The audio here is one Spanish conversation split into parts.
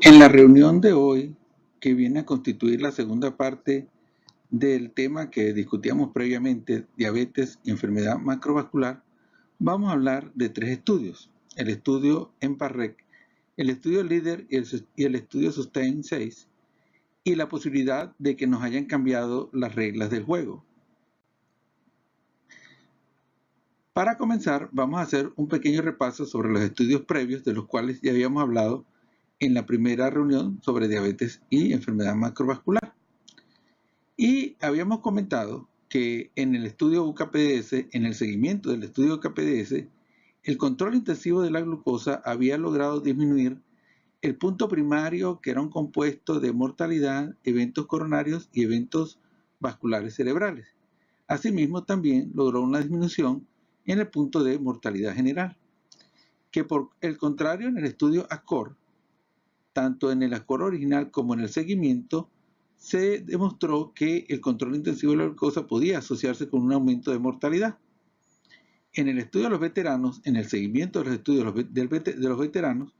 En la reunión de hoy, que viene a constituir la segunda parte del tema que discutíamos previamente, diabetes y enfermedad macrovascular, vamos a hablar de tres estudios: el estudio EMPA-REC, el estudio LEADER y el estudio SUSTAIN 6, y la posibilidad de que nos hayan cambiado las reglas del juego. Para comenzar, vamos a hacer un pequeño repaso sobre los estudios previos de los cuales ya habíamos hablado en la primera reunión sobre diabetes y enfermedad macrovascular. Y habíamos comentado que en el estudio UKPDS, en el seguimiento del estudio UKPDS, el control intensivo de la glucosa había logrado disminuir el punto primario, que era un compuesto de mortalidad, eventos coronarios y eventos vasculares cerebrales. Asimismo, también logró una disminución en el punto de mortalidad general, que por el contrario en el estudio ASCORE, tanto en el ASCORE original como en el seguimiento, se demostró que el control intensivo de la glucosa podía asociarse con un aumento de mortalidad. En el estudio de los veteranos, en el seguimiento de los estudios de los veteranos,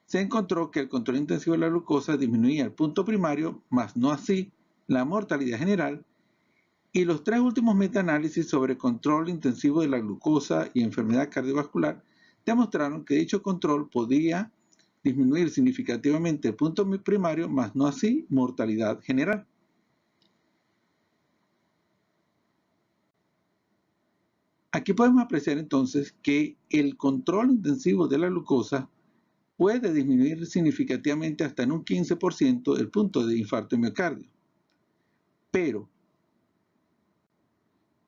se encontró que el control intensivo de la glucosa disminuía el punto primario, mas no así la mortalidad general, y los tres últimos metaanálisis sobre control intensivo de la glucosa y enfermedad cardiovascular demostraron que dicho control podía disminuir significativamente el punto primario, mas no así mortalidad general. Aquí podemos apreciar entonces que el control intensivo de la glucosa puede disminuir significativamente hasta en un 15% el punto de infarto de miocardio. Pero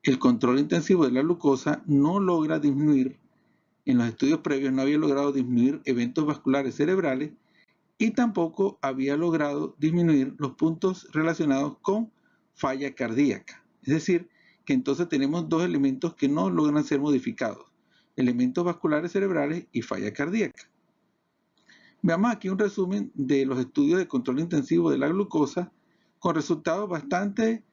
el control intensivo de la glucosa no logra disminuir, en los estudios previos no había logrado disminuir eventos vasculares cerebrales y tampoco había logrado disminuir los puntos relacionados con falla cardíaca. Es decir, que entonces tenemos dos elementos que no logran ser modificados: elementos vasculares cerebrales y falla cardíaca. Veamos aquí un resumen de los estudios de control intensivo de la glucosa con resultados bastante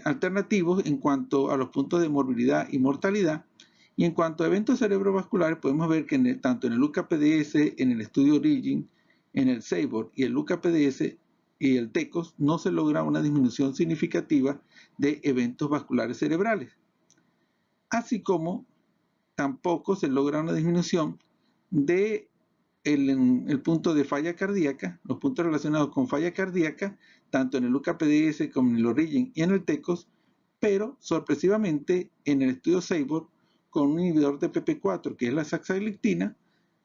alternativos en cuanto a los puntos de morbilidad y mortalidad. Y en cuanto a eventos cerebrovasculares, podemos ver que tanto en el UKPDS, en el estudio Origin, en el SABOR y el UKPDS y el TECOS no se logra una disminución significativa de eventos vasculares cerebrales. Así como tampoco se logra una disminución de el punto de falla cardíaca, los puntos relacionados con falla cardíaca, tanto en el UKPDS como en el Origin y en el TECOS, pero sorpresivamente en el estudio SABOR, con un inhibidor de PP4, que es la saxagliptina,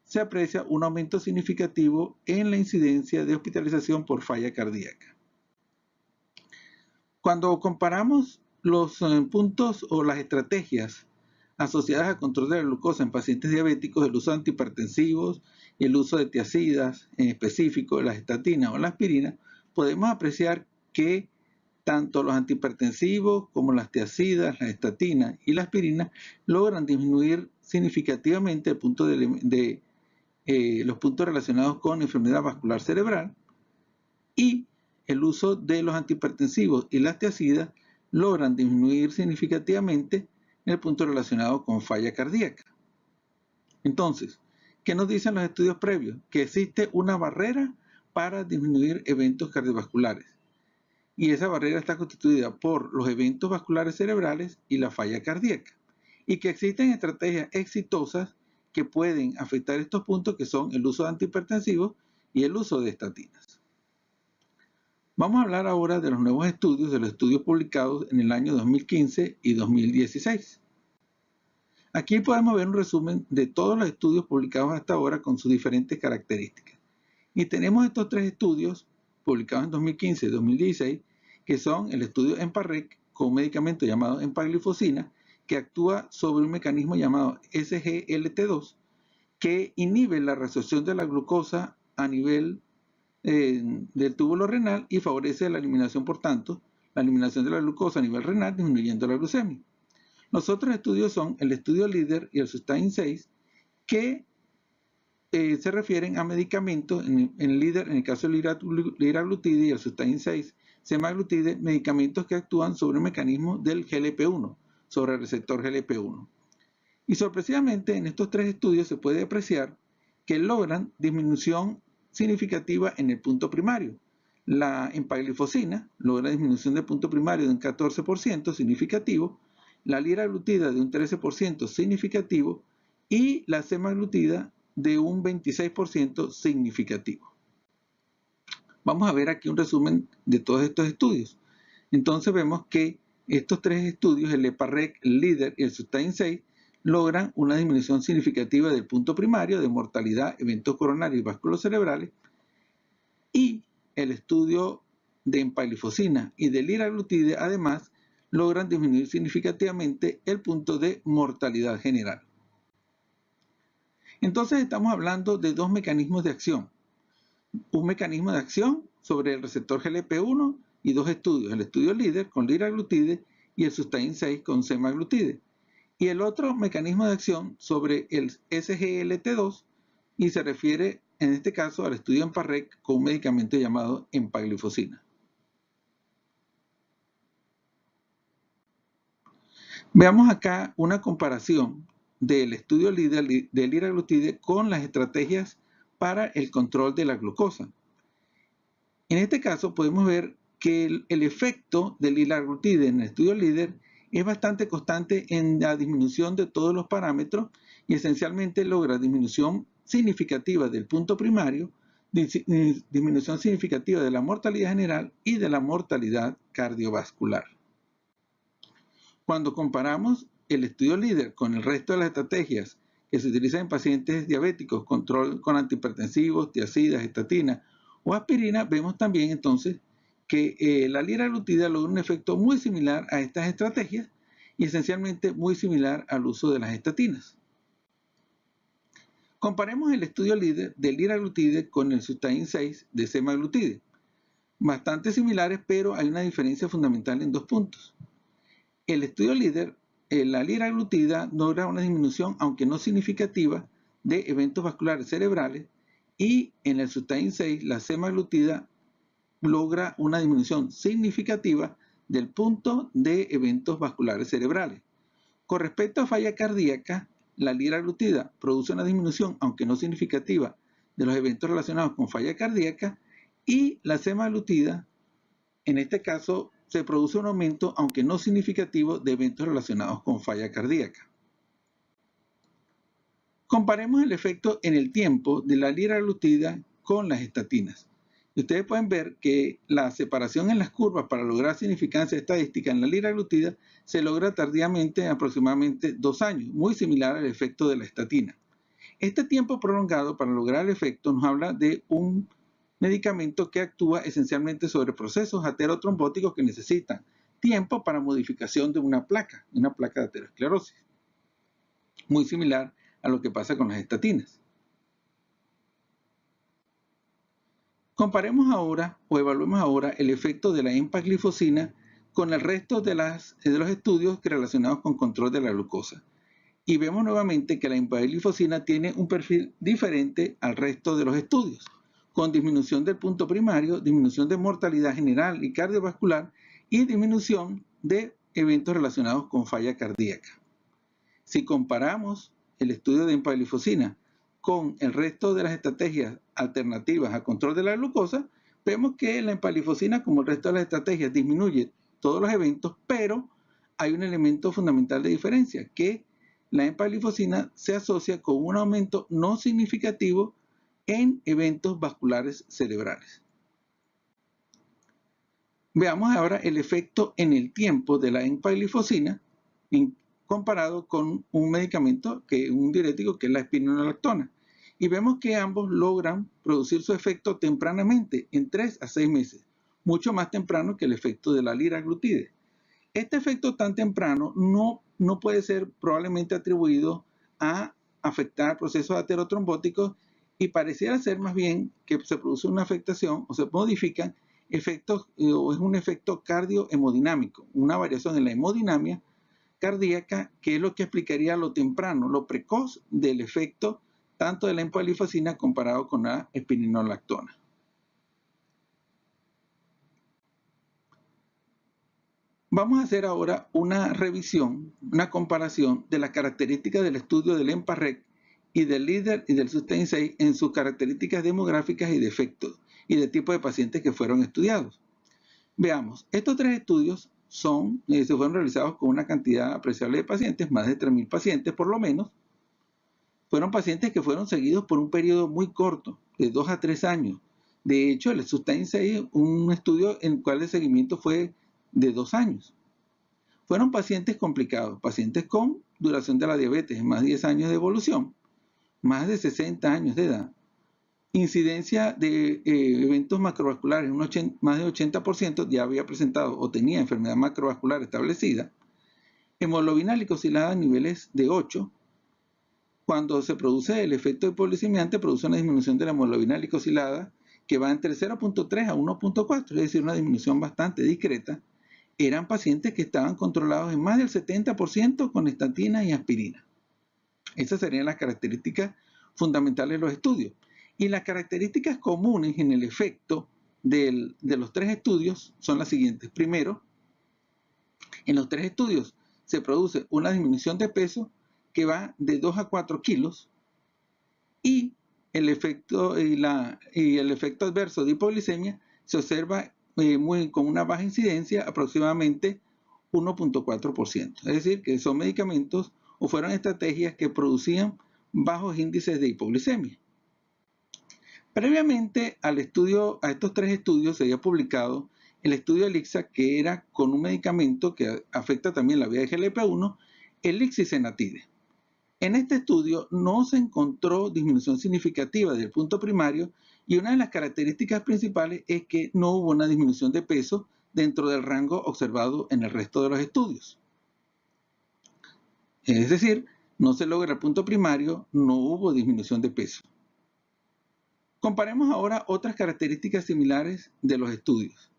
se aprecia un aumento significativo en la incidencia de hospitalización por falla cardíaca. Cuando comparamos los puntos o las estrategias asociadas al control de la glucosa en pacientes diabéticos, el uso de antihipertensivos y el uso de tiazidas, en específico las estatinas o la aspirina, podemos apreciar que tanto los antihipertensivos como las tiazidas, las estatinas y la aspirina logran disminuir significativamente el punto los puntos relacionados con enfermedad vascular cerebral, y el uso de los antihipertensivos y las tiazidas logran disminuir significativamente el punto relacionado con falla cardíaca. Entonces, ¿qué nos dicen los estudios previos? Que existe una barrera para disminuir eventos cardiovasculares. Y esa barrera está constituida por los eventos vasculares cerebrales y la falla cardíaca. Y que existen estrategias exitosas que pueden afectar estos puntos, que son el uso de antihipertensivos y el uso de estatinas. Vamos a hablar ahora de los nuevos estudios, de los estudios publicados en el año 2015 y 2016. Aquí podemos ver un resumen de todos los estudios publicados hasta ahora con sus diferentes características. Y tenemos estos tres estudios publicados en 2015 y 2016, que son el estudio EMPA-REC con un medicamento llamado empaglifosina, que actúa sobre un mecanismo llamado SGLT2, que inhibe la reabsorción de la glucosa a nivel del túbulo renal y favorece la eliminación, por tanto, la eliminación de la glucosa a nivel renal, disminuyendo la glucemia. Los otros estudios son el estudio LEADER y el SUSTAIN 6, que se refieren a medicamentos, en el LEADER, en el caso del liraglutide, y el SUSTAIN 6, semaglutide, medicamentos que actúan sobre un mecanismo del GLP-1, sobre el receptor GLP-1. Y sorpresivamente, en estos tres estudios se puede apreciar que logran disminución significativa en el punto primario. La empaglifosina logra disminución del punto primario de un 14% significativo, la liraglutida de un 13% significativo y la semaglutida de un 26% significativo. Vamos a ver aquí un resumen de todos estos estudios. Entonces vemos que estos tres estudios, el EMPA-REC, el LEADER y el SUSTAIN 6, logran una disminución significativa del punto primario de mortalidad, eventos coronarios y vasculocerebrales, y el estudio de empaglifosina y de liraglutide además logran disminuir significativamente el punto de mortalidad general. Entonces estamos hablando de dos mecanismos de acción. Un mecanismo de acción sobre el receptor GLP-1 y dos estudios, el estudio LEADER con liraglutide y el SUSTAIN 6 con semaglutide. Y el otro mecanismo de acción sobre el SGLT2 y se refiere en este caso al estudio EMPA-REC con un medicamento llamado empaglifosina. Veamos acá una comparación del estudio LEADER de liraglutide con las estrategias para el control de la glucosa. En este caso podemos ver que el efecto del liraglutide en el estudio LEADER es bastante constante en la disminución de todos los parámetros y esencialmente logra disminución significativa del punto primario, disminución significativa de la mortalidad general y de la mortalidad cardiovascular. Cuando comparamos el estudio LEADER con el resto de las estrategias que se utilizan en pacientes diabéticos, control con antihipertensivos, tiazidas, estatinas o aspirina, vemos también entonces que la liraglutida logra un efecto muy similar a estas estrategias y esencialmente muy similar al uso de las estatinas. Comparemos el estudio LEADER de liraglutide con el SUSTAIN 6 de semaglutide. Bastante similares, pero hay una diferencia fundamental en dos puntos. El estudio LEADER, la liraglutida logra una disminución, aunque no significativa, de eventos vasculares cerebrales y en el SUSTAIN 6 la semaglutida logra una disminución significativa del punto de eventos vasculares cerebrales. Con respecto a falla cardíaca, la liraglutida produce una disminución, aunque no significativa, de los eventos relacionados con falla cardíaca y la semaglutida, en este caso, se produce un aumento, aunque no significativo, de eventos relacionados con falla cardíaca. Comparemos el efecto en el tiempo de la liraglutida con las estatinas. Y ustedes pueden ver que la separación en las curvas para lograr significancia estadística en la liraglutida se logra tardíamente en aproximadamente 2 años, muy similar al efecto de la estatina. Este tiempo prolongado para lograr el efecto nos habla de un medicamento que actúa esencialmente sobre procesos aterotrombóticos que necesitan tiempo para modificación de una placa de aterosclerosis. Muy similar a lo que pasa con las estatinas. Comparemos ahora o evaluemos ahora el efecto de la empaglifosina con el resto de los estudios relacionados con control de la glucosa. Y vemos nuevamente que la empaglifosina tiene un perfil diferente al resto de los estudios, con disminución del punto primario, disminución de mortalidad general y cardiovascular y disminución de eventos relacionados con falla cardíaca. Si comparamos el estudio de empaglifosina con el resto de las estrategias alternativas al control de la glucosa, vemos que la empaglifosina, como el resto de las estrategias, disminuye todos los eventos, pero hay un elemento fundamental de diferencia, que la empaglifosina se asocia con un aumento no significativo en eventos vasculares cerebrales. Veamos ahora el efecto en el tiempo de la empaglifosina comparado con un medicamento, un diurético, que es la espironolactona. Y vemos que ambos logran producir su efecto tempranamente, en 3 a 6 meses, mucho más temprano que el efecto de la liraglutide. Este efecto tan temprano no puede ser probablemente atribuido a afectar procesos aterotrombóticos y pareciera ser más bien que se produce una afectación o se modifican efectos o es un efecto cardiohemodinámico, una variación en la hemodinamia cardíaca, que es lo que explicaría lo temprano, lo precoz del efecto tanto de la empaglifosina comparado con la espironolactona. Vamos a hacer ahora una revisión, una comparación de las características del estudio del EMPA-REC y del líder y del Sustain 6 en sus características demográficas y de efectos y de tipo de pacientes que fueron estudiados. Veamos, estos tres estudios se fueron realizados con una cantidad apreciable de pacientes, más de 3.000 pacientes por lo menos. Fueron pacientes que fueron seguidos por un periodo muy corto, de 2 a 3 años. De hecho, el Sustain 6, un estudio en el cual el seguimiento fue de 2 años. Fueron pacientes complicados, pacientes con duración de la diabetes, más de 10 años de evolución, más de 60 años de edad, incidencia de eventos macrovasculares, más de 80% ya había presentado o tenía enfermedad macrovascular establecida, hemoglobina glicosilada a niveles de 8. Cuando se produce el efecto hipoglicemiante, produce una disminución de la hemoglobina glicosilada que va entre 0.3 a 1.4, es decir, una disminución bastante discreta. Eran pacientes que estaban controlados en más del 70% con estatina y aspirina. Esas serían las características fundamentales de los estudios. Y las características comunes en el efecto de los tres estudios son las siguientes. Primero, en los tres estudios se produce una disminución de peso que va de 2 a 4 kilos y el efecto adverso de hipoglicemia se observa con una baja incidencia, aproximadamente 1.4%. Es decir, que son medicamentos o fueron estrategias que producían bajos índices de hipoglicemia. Previamente a estos tres estudios se había publicado el estudio ELIXA, que era con un medicamento que afecta también la vía de GLP-1, el lixisenatide. En este estudio no se encontró disminución significativa del punto primario y una de las características principales es que no hubo una disminución de peso dentro del rango observado en el resto de los estudios. Es decir, no se logra el punto primario, no hubo disminución de peso. Comparemos ahora otras características similares de los estudios.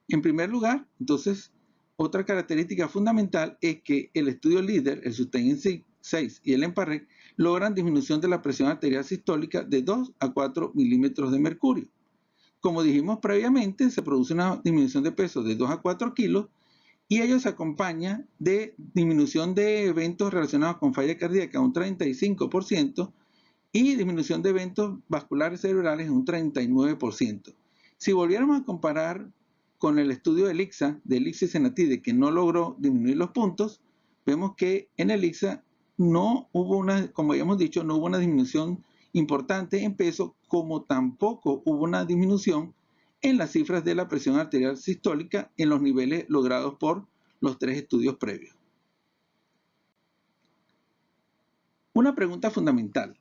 En primer lugar, entonces, otra característica fundamental es que el estudio líder, el Sustain 6 y el EMPA-REC, logran disminución de la presión arterial sistólica de 2 a 4 milímetros de mercurio. Como dijimos previamente, se produce una disminución de peso de 2 a 4 kilos y ello se acompaña de disminución de eventos relacionados con falla cardíaca un 35% y disminución de eventos vasculares cerebrales en un 39%. Si volviéramos a comparar con el estudio de ELIXA, de lixisenatide, que no logró disminuir los puntos, vemos que en ELIXA no hubo como habíamos dicho, no hubo una disminución importante en peso, como tampoco hubo una disminución en las cifras de la presión arterial sistólica en los niveles logrados por los tres estudios previos. Una pregunta fundamental.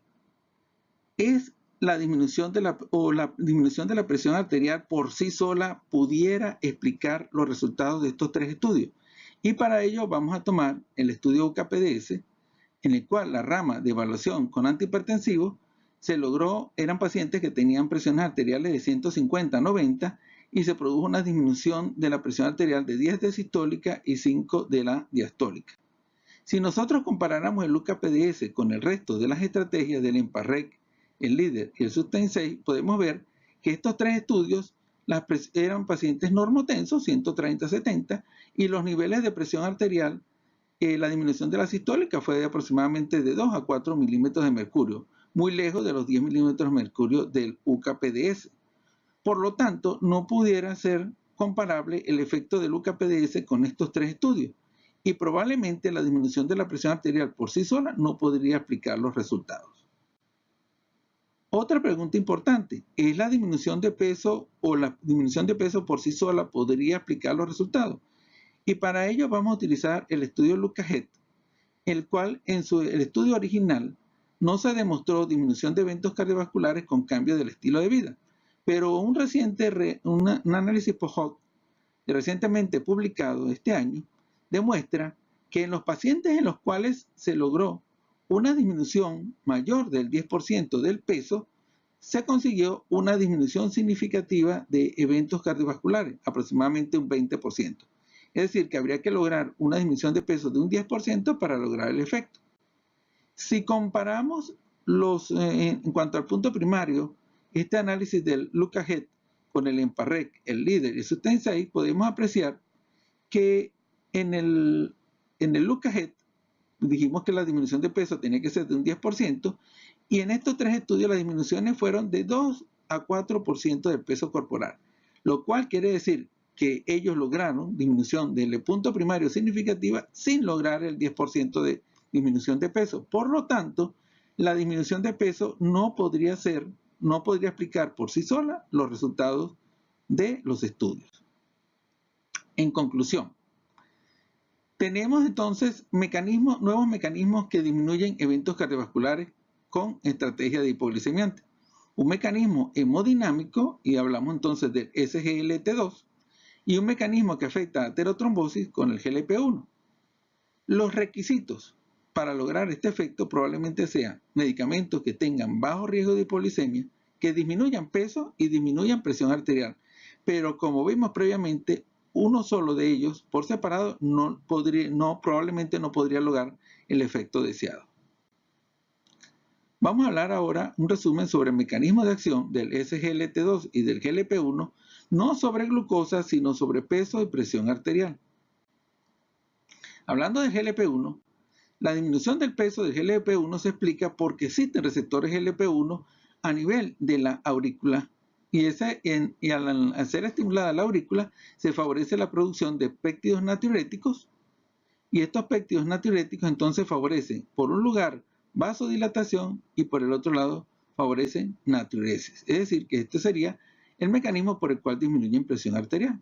¿Es la disminución de la presión arterial por sí sola pudiera explicar los resultados de estos tres estudios? Y para ello vamos a tomar el estudio UKPDS, en el cual la rama de evaluación con antihipertensivos eran pacientes que tenían presiones arteriales de 150 a 90 y se produjo una disminución de la presión arterial de 10 de sistólica y 5 de la diastólica. Si nosotros comparáramos el UKPDS con el resto de las estrategias del EMPA-REC, el líder y el Sustain 6, podemos ver que estos tres estudios eran pacientes normotensos, 130-70, y los niveles de presión arterial, la disminución de la sistólica fue de aproximadamente de 2 a 4 milímetros de mercurio, muy lejos de los 10 milímetros de mercurio del UKPDS. Por lo tanto, no pudiera ser comparable el efecto del UKPDS con estos tres estudios, y probablemente la disminución de la presión arterial por sí sola no podría explicar los resultados. Otra pregunta importante, ¿es la disminución de peso o la disminución de peso por sí sola podría explicar los resultados? Y para ello vamos a utilizar el estudio Lucas-Het, el cual en el estudio original no se demostró disminución de eventos cardiovasculares con cambio del estilo de vida, pero un análisis post-hoc recientemente publicado este año demuestra que en los pacientes en los cuales se logró una disminución mayor del 10% del peso, se consiguió una disminución significativa de eventos cardiovasculares, aproximadamente un 20%. Es decir, que habría que lograr una disminución de peso de un 10% para lograr el efecto. Si comparamos en cuanto al punto primario, este análisis del Lucas-Het con el EMPA-REC, el líder y el Sustain 6, podemos apreciar que en el Lucas-Het dijimos que la disminución de peso tenía que ser de un 10%, y en estos 3 estudios las disminuciones fueron de 2 a 4% del peso corporal, lo cual quiere decir que ellos lograron disminución del punto primario significativa sin lograr el 10% de disminución de peso. Por lo tanto, la disminución de peso no podría explicar por sí sola los resultados de los estudios. En conclusión, tenemos entonces nuevos mecanismos que disminuyen eventos cardiovasculares con estrategia de hipoglicemiante. Un mecanismo hemodinámico, y hablamos entonces del SGLT2, y un mecanismo que afecta a aterotrombosis con el GLP-1. Los requisitos para lograr este efecto probablemente sean medicamentos que tengan bajo riesgo de hipoglicemia, que disminuyan peso y disminuyan presión arterial. Pero como vimos previamente, uno solo de ellos por separado probablemente no podría lograr el efecto deseado. Vamos a hablar ahora un resumen sobre el mecanismo de acción del SGLT2 y del GLP-1, no sobre glucosa, sino sobre peso y presión arterial. Hablando del GLP-1, la disminución del peso del GLP-1 se explica porque existen receptores GLP-1 a nivel de la aurícula, y al ser estimulada la aurícula se favorece la producción de péptidos natriuréticos, y estos péptidos natriuréticos entonces favorecen, por un lugar, vasodilatación y por el otro lado favorecen natriuresis. Es decir, que este sería el mecanismo por el cual disminuyen presión arterial.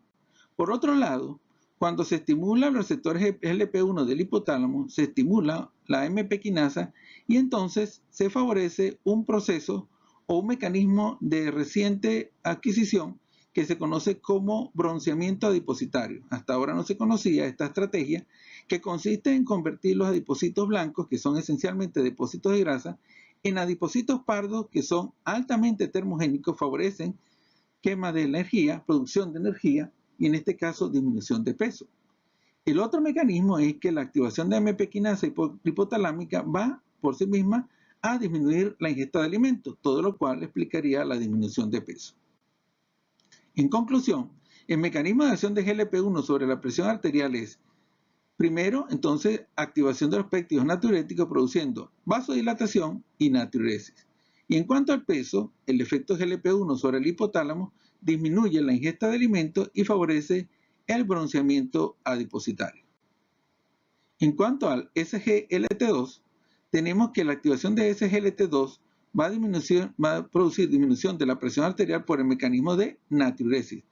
Por otro lado, cuando se estimulan los receptores GLP-1 del hipotálamo, se estimula la AMP quinasa y entonces se favorece un proceso o un mecanismo de reciente adquisición que se conoce como bronceamiento adipositario. Hasta ahora no se conocía esta estrategia, que consiste en convertir los adipocitos blancos, que son esencialmente depósitos de grasa, en adipocitos pardos que son altamente termogénicos, favorecen quema de energía, producción de energía y en este caso disminución de peso. El otro mecanismo es que la activación de AMP quinasa hipotalámica va por sí misma a disminuir la ingesta de alimentos, todo lo cual explicaría la disminución de peso. En conclusión, el mecanismo de acción de GLP-1 sobre la presión arterial es, primero, entonces, activación de los péptidos natriuréticos produciendo vasodilatación y natriuresis. Y en cuanto al peso, el efecto GLP-1 sobre el hipotálamo disminuye la ingesta de alimentos y favorece el bronceamiento adipositario. En cuanto al SGLT2, tenemos que la activación de SGLT2 va a producir disminución de la presión arterial por el mecanismo de natriuresis.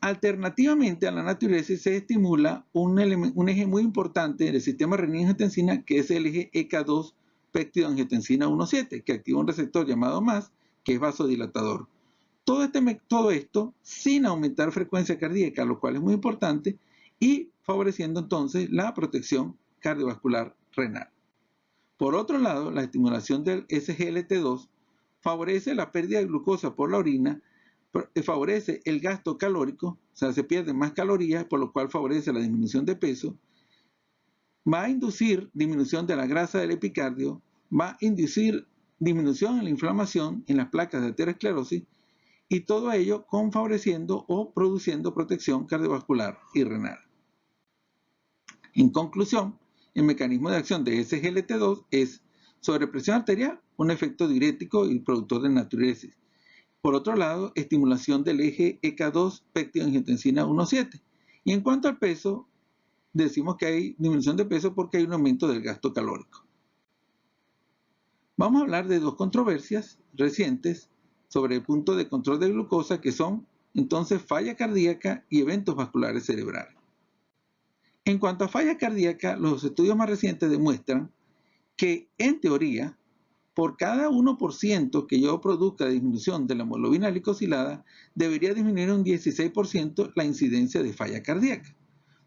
Alternativamente a la natriuresis se estimula un eje muy importante del sistema renina-angiotensina, que es el eje EK2 péptidoangiotensina 1,7, que activa un receptor llamado MAS, que es vasodilatador. Todo esto sin aumentar frecuencia cardíaca, lo cual es muy importante, y favoreciendo entonces la protección cardiovascular renal. Por otro lado, la estimulación del SGLT2 favorece la pérdida de glucosa por la orina, favorece el gasto calórico, o sea, se pierden más calorías, por lo cual favorece la disminución de peso, va a inducir disminución de la grasa del epicardio, va a inducir disminución en la inflamación en las placas de aterosclerosis, y todo ello favoreciendo o produciendo protección cardiovascular y renal. En conclusión, el mecanismo de acción de SGLT2 es sobre presión arterial, un efecto diurético y productor de natriuresis. Por otro lado, estimulación del eje EK2 péptidoangiotensina 1,7. Y en cuanto al peso, decimos que hay disminución de peso porque hay un aumento del gasto calórico. Vamos a hablar de dos controversias recientes sobre el punto de control de glucosa, que son entonces falla cardíaca y eventos vasculares cerebrales. En cuanto a falla cardíaca, los estudios más recientes demuestran que, en teoría, por cada 1% que yo produzca de disminución de la hemoglobina glicosilada, debería disminuir un 16% la incidencia de falla cardíaca.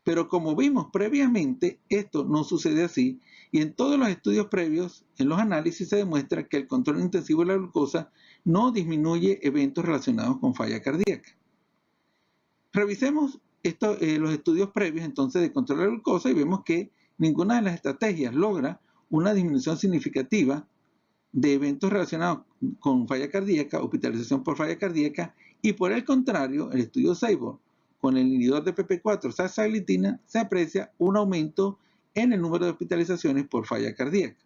Pero como vimos previamente, esto no sucede así, y en todos los estudios previos, en los análisis se demuestra que el control intensivo de la glucosa no disminuye eventos relacionados con falla cardíaca. Revisemos los estudios previos entonces de control de la glucosa y vemos que ninguna de las estrategias logra una disminución significativa de eventos relacionados con falla cardíaca, hospitalización por falla cardíaca, y por el contrario, el estudio SABRE con el inhibidor de PP4 saxaglitina se aprecia un aumento en el número de hospitalizaciones por falla cardíaca.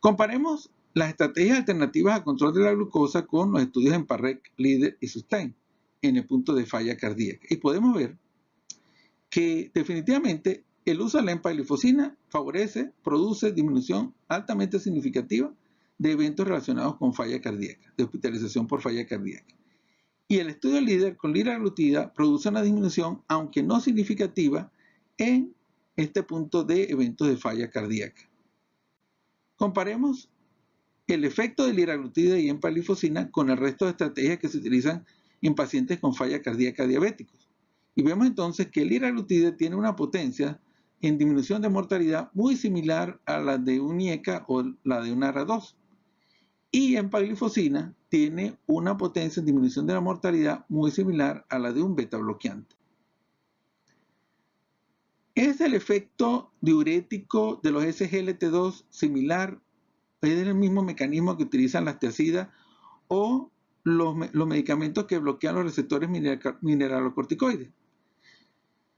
Comparemos las estrategias alternativas al control de la glucosa con los estudios en PARREC, LEADER y SUSTAIN en el punto de falla cardíaca. Y podemos ver que definitivamente el uso de la empaglifosina produce disminución altamente significativa de eventos relacionados con falla cardíaca, de hospitalización por falla cardíaca. Y el estudio LEADER con liraglutida produce una disminución, aunque no significativa, en este punto de eventos de falla cardíaca. Comparemos el efecto de liraglutida y empaglifosina con el resto de estrategias que se utilizan en pacientes con falla cardíaca diabéticos. Y vemos entonces que el liraglutida tiene una potencia en disminución de mortalidad muy similar a la de un IECA o la de un ARA2. Y empaglifosina tiene una potencia en disminución de la mortalidad muy similar a la de un beta bloqueante. ¿Es el efecto diurético de los SGLT2 similar? ¿Es el mismo mecanismo que utilizan las tiazidas o los medicamentos que bloquean los receptores mineralocorticoides?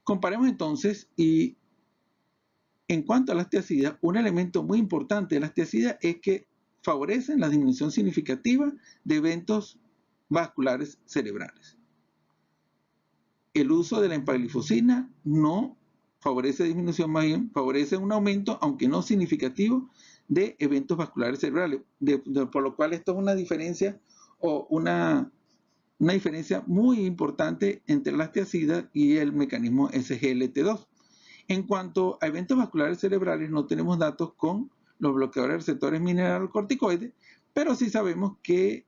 Comparemos entonces, y en cuanto a las tiazidas, un elemento muy importante de las tiazidas es que favorecen la disminución significativa de eventos vasculares cerebrales. El uso de la empaglifosina no favorece disminución, más bien favorece un aumento, aunque no significativo, de eventos vasculares cerebrales, por lo cual esto es una diferencia o una diferencia muy importante entre las tiazidas y el mecanismo SGLT2. En cuanto a eventos vasculares cerebrales, no tenemos datos con los bloqueadores de receptores mineralocorticoides, pero sí sabemos que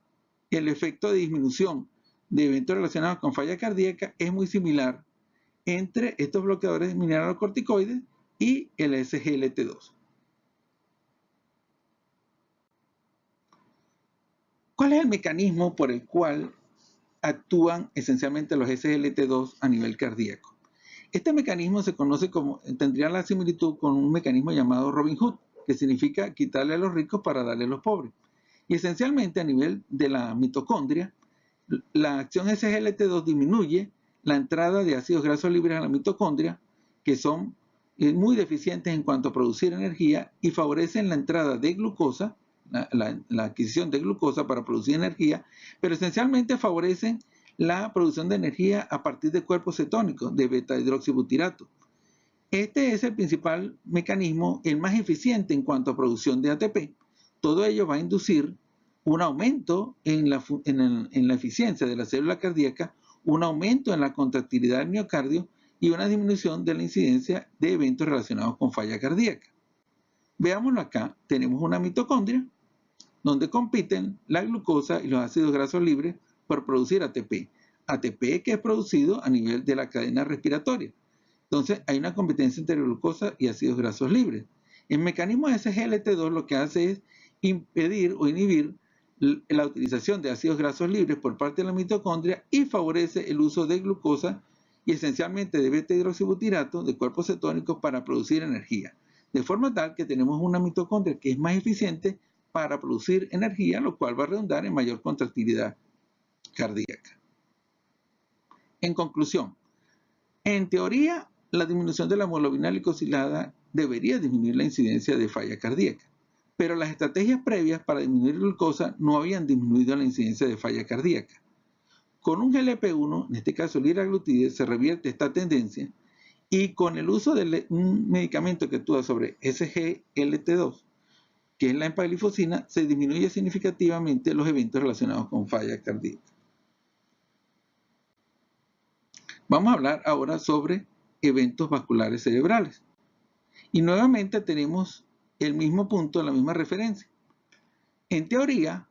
el efecto de disminución de eventos relacionados con falla cardíaca es muy similar entre estos bloqueadores mineralocorticoides y el SGLT2. ¿Cuál es el mecanismo por el cual actúan esencialmente los SGLT2 a nivel cardíaco? Este mecanismo se conoce como, tendría la similitud con un mecanismo llamado Robin Hood, que significa quitarle a los ricos para darle a los pobres. Y esencialmente a nivel de la mitocondria, la acción SGLT2 disminuye la entrada de ácidos grasos libres a la mitocondria, que son muy deficientes en cuanto a producir energía, y favorecen la entrada de glucosa, la adquisición de glucosa para producir energía, pero esencialmente favorecen la producción de energía a partir de cuerpos cetónicos de beta-hidroxibutirato. Este es el principal mecanismo, el más eficiente en cuanto a producción de ATP. Todo ello va a inducir un aumento en la eficiencia de la célula cardíaca, un aumento en la contractilidad del miocardio y una disminución de la incidencia de eventos relacionados con falla cardíaca. Veámoslo acá, tenemos una mitocondria donde compiten la glucosa y los ácidos grasos libres por producir ATP. ATP que es producido a nivel de la cadena respiratoria. Entonces hay una competencia entre glucosa y ácidos grasos libres. El mecanismo SGLT2 lo que hace es impedir o inhibir la utilización de ácidos grasos libres por parte de la mitocondria y favorece el uso de glucosa y esencialmente de beta-hidroxibutirato de cuerpos cetónicos para producir energía. De forma tal que tenemos una mitocondria que es más eficiente para producir energía, lo cual va a redundar en mayor contractilidad cardíaca. En conclusión, en teoría, la disminución de la hemoglobina glicosilada debería disminuir la incidencia de falla cardíaca, pero las estrategias previas para disminuir glucosa no habían disminuido la incidencia de falla cardíaca. Con un GLP-1, en este caso el liraglutide, se revierte esta tendencia y con el uso de un medicamento que actúa sobre SGLT2, que es la empaglifosina, se disminuye significativamente los eventos relacionados con falla cardíaca. Vamos a hablar ahora sobre eventos vasculares cerebrales. Y nuevamente tenemos el mismo punto, la misma referencia. En teoría,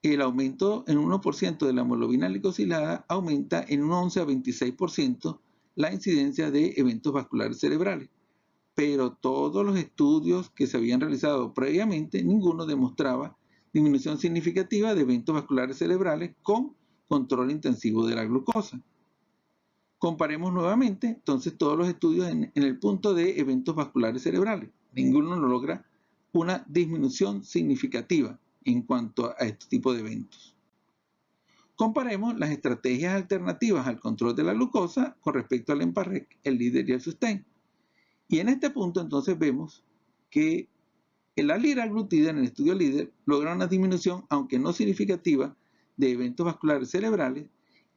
el aumento en 1% de la hemoglobina glicosilada aumenta en un 11 a 26% la incidencia de eventos vasculares cerebrales. Pero todos los estudios que se habían realizado previamente, ninguno demostraba disminución significativa de eventos vasculares cerebrales con control intensivo de la glucosa. Comparemos nuevamente, entonces, todos los estudios en el punto de eventos vasculares cerebrales. Ninguno logra una disminución significativa en cuanto a este tipo de eventos. Comparemos las estrategias alternativas al control de la glucosa con respecto al EMPA-REC, el LEADER y el SUSTAIN. Y en este punto entonces vemos que la liraglutida en el estudio LEADER logra una disminución, aunque no significativa, de eventos vasculares cerebrales,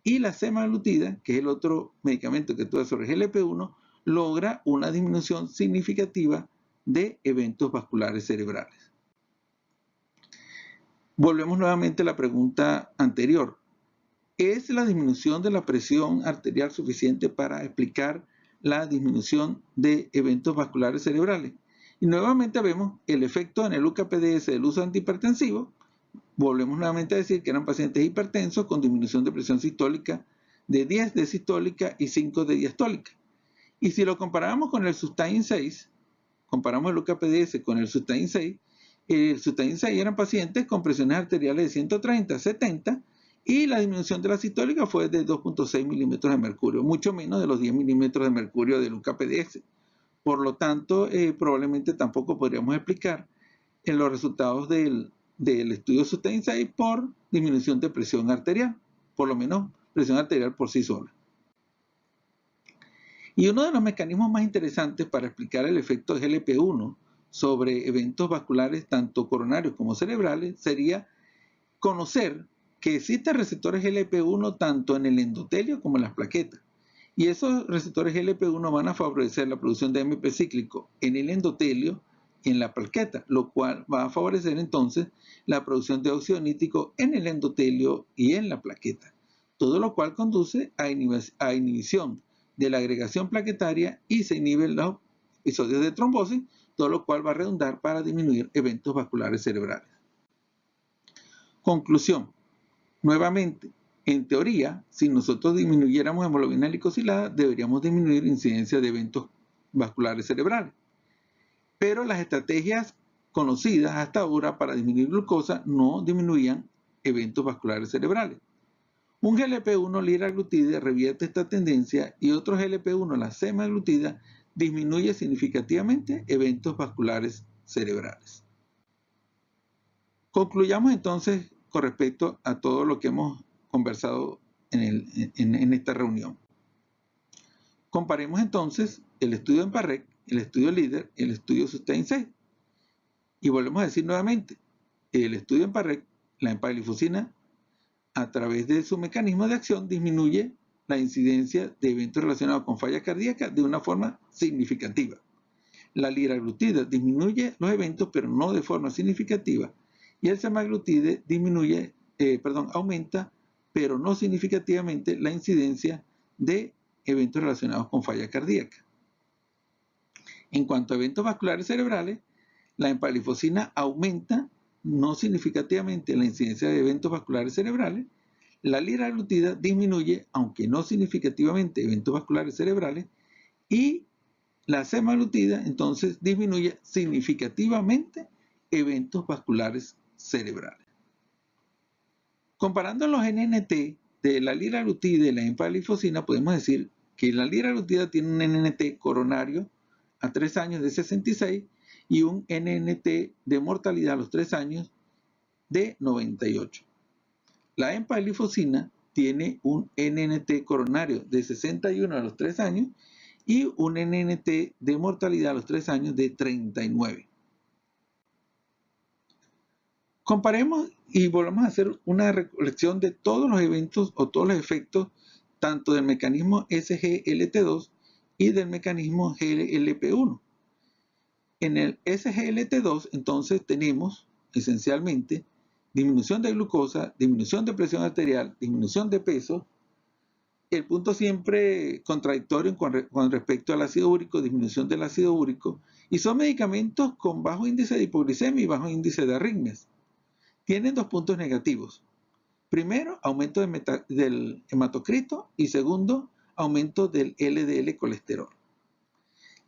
y la semaglutida, que es el otro medicamento que actúa sobre GLP-1, logra una disminución significativa de eventos vasculares cerebrales. Volvemos nuevamente a la pregunta anterior. ¿Es la disminución de la presión arterial suficiente para explicar la disminución de eventos vasculares cerebrales? Y nuevamente vemos el efecto en el UKPDS del uso antihipertensivo. Volvemos nuevamente a decir que eran pacientes hipertensos con disminución de presión sistólica de 10 de sistólica y 5 de diastólica. Y si lo comparamos con el Sustain 6, comparamos el UKPDS con el Sustain 6 eran pacientes con presiones arteriales de 130, 70, y la disminución de la sistólica fue de 2.6 milímetros de mercurio, mucho menos de los 10 milímetros de mercurio del UKPDS. Por lo tanto, probablemente tampoco podríamos explicar en los resultados del estudio Sustain 6 por disminución de presión arterial, por lo menos presión arterial por sí sola. Y uno de los mecanismos más interesantes para explicar el efecto de GLP-1 sobre eventos vasculares tanto coronarios como cerebrales sería conocer que existen receptores GLP-1 tanto en el endotelio como en las plaquetas. Y esos receptores GLP-1 van a favorecer la producción de AMP cíclico en el endotelio y en la plaqueta, lo cual va a favorecer entonces la producción de óxido nítrico en el endotelio y en la plaqueta. Todo lo cual conduce a inhibición de la agregación plaquetaria y se inhiben los episodios de trombosis, todo lo cual va a redundar para disminuir eventos vasculares cerebrales. Conclusión. Nuevamente, en teoría, si nosotros disminuyéramos hemoglobina glicosilada, deberíamos disminuir incidencia de eventos vasculares cerebrales. Pero las estrategias conocidas hasta ahora para disminuir glucosa no disminuían eventos vasculares cerebrales. Un GLP-1 liraglutide revierte esta tendencia y otro GLP-1, la semaglutida, disminuye significativamente eventos vasculares cerebrales. Concluyamos entonces con respecto a todo lo que hemos conversado en esta reunión. Comparemos entonces el estudio EMPA-REC, el estudio LEADER y el estudio Sustain 6. Y volvemos a decir nuevamente, el estudio EMPA-REC, la empaglifosina, a través de su mecanismo de acción, disminuye la incidencia de eventos relacionados con falla cardíaca de una forma significativa. La liraglutida disminuye los eventos, pero no de forma significativa, y el semaglutide aumenta, pero no significativamente, la incidencia de eventos relacionados con falla cardíaca. En cuanto a eventos vasculares cerebrales, la empaglifosina aumenta no significativamente la incidencia de eventos vasculares cerebrales, la liraglutida disminuye, aunque no significativamente, eventos vasculares cerebrales, y la semaglutida entonces disminuye significativamente eventos vasculares cerebrales. Comparando los NNT de la liraglutida y la empaglifosina, podemos decir que la liraglutida tiene un NNT coronario a 3 años de 66 y un NNT de mortalidad a los 3 años de 98. La empaglifosina tiene un NNT coronario de 61 a los 3 años y un NNT de mortalidad a los 3 años de 39. Comparemos y volvamos a hacer una recolección de todos los eventos o todos los efectos tanto del mecanismo SGLT2 y del mecanismo GLP-1. En el SGLT2 entonces tenemos esencialmente disminución de glucosa, disminución de presión arterial, disminución de peso, el punto siempre contradictorio con respecto al ácido úrico, disminución del ácido úrico, y son medicamentos con bajo índice de hipoglicemia y bajo índice de arritmias. Tienen 2 puntos negativos. Primero, aumento del hematocrito y segundo, aumento del LDL colesterol.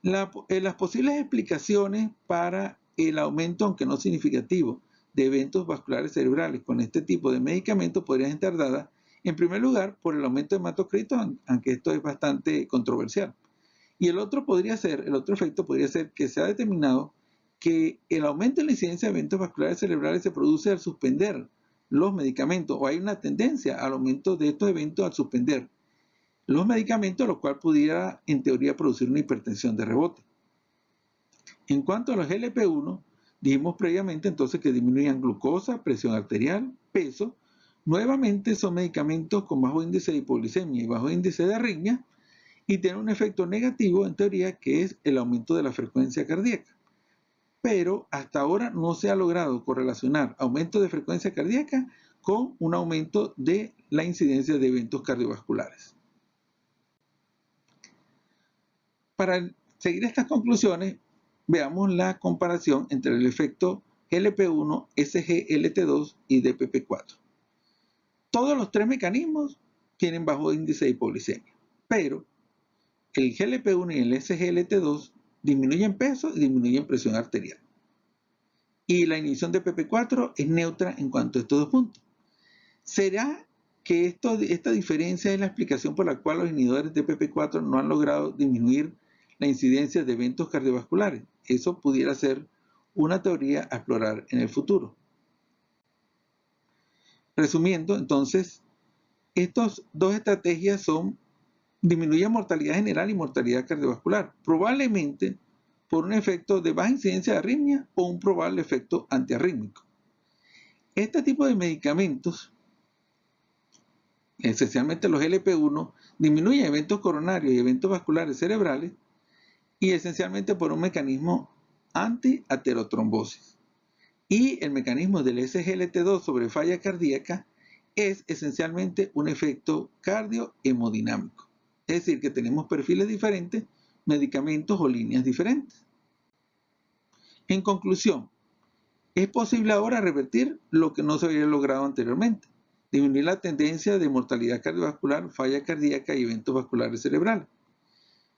Las posibles explicaciones para el aumento, aunque no significativo, de eventos vasculares cerebrales con este tipo de medicamentos podrían estar dadas, en primer lugar, por el aumento de hematocrito, aunque esto es bastante controversial. Y el otro efecto podría ser que se ha determinado que el aumento en la incidencia de eventos vasculares cerebrales se produce al suspender los medicamentos, o hay una tendencia al aumento de estos eventos al suspender los medicamentos, lo cual pudiera, en teoría, producir una hipertensión de rebote. En cuanto a los GLP-1, dijimos previamente entonces que disminuían glucosa, presión arterial, peso. Nuevamente son medicamentos con bajo índice de hipoglicemia y bajo índice de arritmia y tienen un efecto negativo en teoría que es el aumento de la frecuencia cardíaca. Pero hasta ahora no se ha logrado correlacionar aumento de frecuencia cardíaca con un aumento de la incidencia de eventos cardiovasculares. Para seguir estas conclusiones, veamos la comparación entre el efecto GLP-1, SGLT2 y DPP-4. Todos los tres mecanismos tienen bajo índice de hipoglicemia, pero el GLP-1 y el SGLT2 disminuyen peso y disminuyen presión arterial. Y la inhibición de PP4 es neutra en cuanto a estos dos puntos. ¿Será que esta diferencia es la explicación por la cual los inhibidores de PP4 no han logrado disminuir la incidencia de eventos cardiovasculares? Eso pudiera ser una teoría a explorar en el futuro. Resumiendo, entonces, estas dos estrategias disminuyen mortalidad general y mortalidad cardiovascular, probablemente por un efecto de baja incidencia de arritmia o un probable efecto antiarrítmico. Este tipo de medicamentos, esencialmente los GLP-1, disminuyen eventos coronarios y eventos vasculares cerebrales y esencialmente por un mecanismo anti-aterotrombosis. Y el mecanismo del SGLT2 sobre falla cardíaca es esencialmente un efecto cardiohemodinámico. Es decir, que tenemos perfiles diferentes, medicamentos o líneas diferentes. En conclusión, es posible ahora revertir lo que no se había logrado anteriormente, disminuir la tendencia de mortalidad cardiovascular, falla cardíaca y eventos vasculares cerebrales.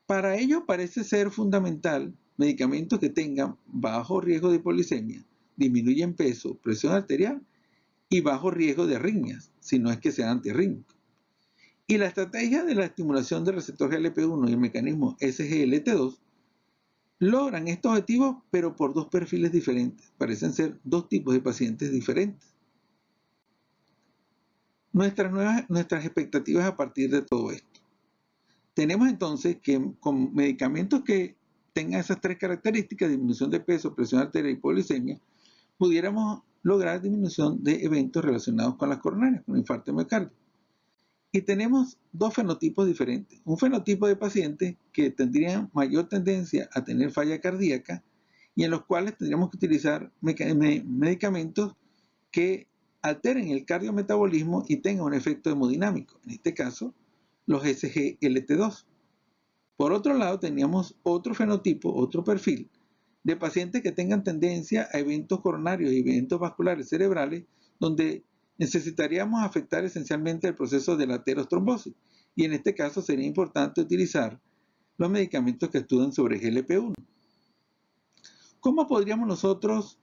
Para ello parece ser fundamental medicamentos que tengan bajo riesgo de hipoglicemia, disminuyen peso, presión arterial y bajo riesgo de arritmias, si no es que sean antiarrítmicos. Y la estrategia de la estimulación del receptor GLP-1 y el mecanismo SGLT2 logran estos objetivos, pero por dos perfiles diferentes. Parecen ser dos tipos de pacientes diferentes. Nuestras expectativas a partir de todo esto. Tenemos entonces que con medicamentos que tengan esas tres características, disminución de peso, presión arterial y hipoglicemia, pudiéramos lograr disminución de eventos relacionados con las coronarias, con infarto de miocardio. Y tenemos dos fenotipos diferentes. Un fenotipo de pacientes que tendrían mayor tendencia a tener falla cardíaca y en los cuales tendríamos que utilizar medicamentos que alteren el cardiometabolismo y tengan un efecto hemodinámico. En este caso, los SGLT2. Por otro lado, teníamos otro fenotipo, otro perfil de pacientes que tengan tendencia a eventos coronarios y eventos vasculares cerebrales donde necesitaríamos afectar esencialmente el proceso de la aterotrombosis. Y en este caso sería importante utilizar los medicamentos que actúan sobre GLP-1. ¿Cómo podríamos nosotros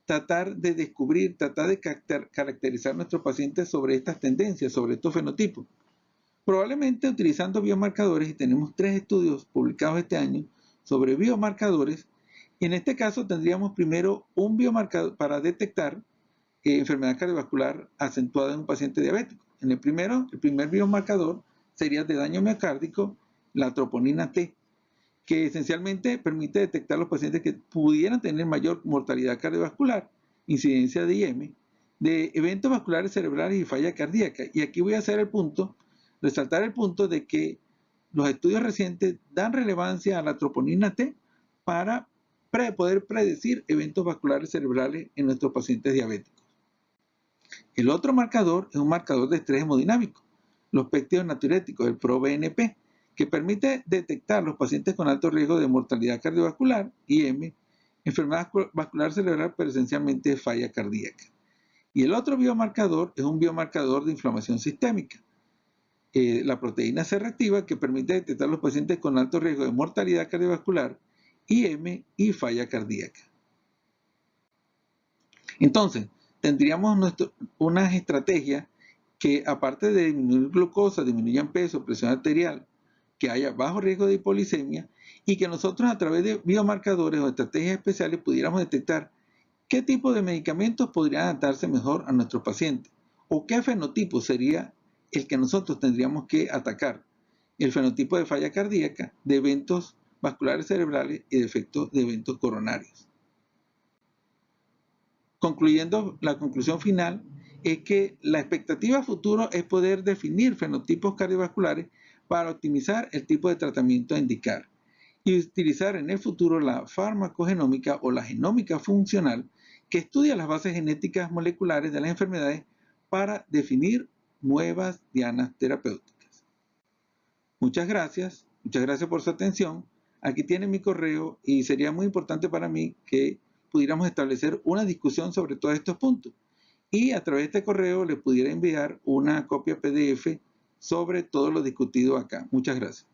tratar de descubrir, tratar de caracterizar a nuestros pacientes sobre estas tendencias, sobre estos fenotipos? Probablemente utilizando biomarcadores, y tenemos 3 estudios publicados este año sobre biomarcadores. Y en este caso tendríamos primero un biomarcador para detectar enfermedad cardiovascular acentuada en un paciente diabético. El primer biomarcador sería de daño miocárdico, la troponina T, que esencialmente permite detectar los pacientes que pudieran tener mayor mortalidad cardiovascular, incidencia de IM, de eventos vasculares cerebrales y falla cardíaca. Y aquí voy a hacer resaltar el punto de que los estudios recientes dan relevancia a la troponina T para poder predecir eventos vasculares cerebrales en nuestros pacientes diabéticos. El otro marcador es un marcador de estrés hemodinámico, los péptidos natriuréticos, el ProBNP, que permite detectar los pacientes con alto riesgo de mortalidad cardiovascular, IM, enfermedad vascular cerebral, pero esencialmente falla cardíaca. Y el otro biomarcador es un biomarcador de inflamación sistémica, la proteína C reactiva, que permite detectar los pacientes con alto riesgo de mortalidad cardiovascular, IM y falla cardíaca. Entonces, tendríamos unas estrategias que, aparte de disminuir glucosa, disminuyan peso, presión arterial, que haya bajo riesgo de hipoglicemia y que nosotros a través de biomarcadores o estrategias especiales pudiéramos detectar qué tipo de medicamentos podrían adaptarse mejor a nuestros pacientes o qué fenotipo sería el que nosotros tendríamos que atacar. El fenotipo de falla cardíaca, de eventos vasculares cerebrales y defectos de eventos coronarios. Concluyendo, la conclusión final es que la expectativa a futuro es poder definir fenotipos cardiovasculares para optimizar el tipo de tratamiento a indicar y utilizar en el futuro la farmacogenómica o la genómica funcional que estudia las bases genéticas moleculares de las enfermedades para definir nuevas dianas terapéuticas. Muchas gracias por su atención. Aquí tiene mi correo y sería muy importante para mí que pudiéramos establecer una discusión sobre todos estos puntos. Y a través de este correo le pudiera enviar una copia PDF sobre todo lo discutido acá. Muchas gracias.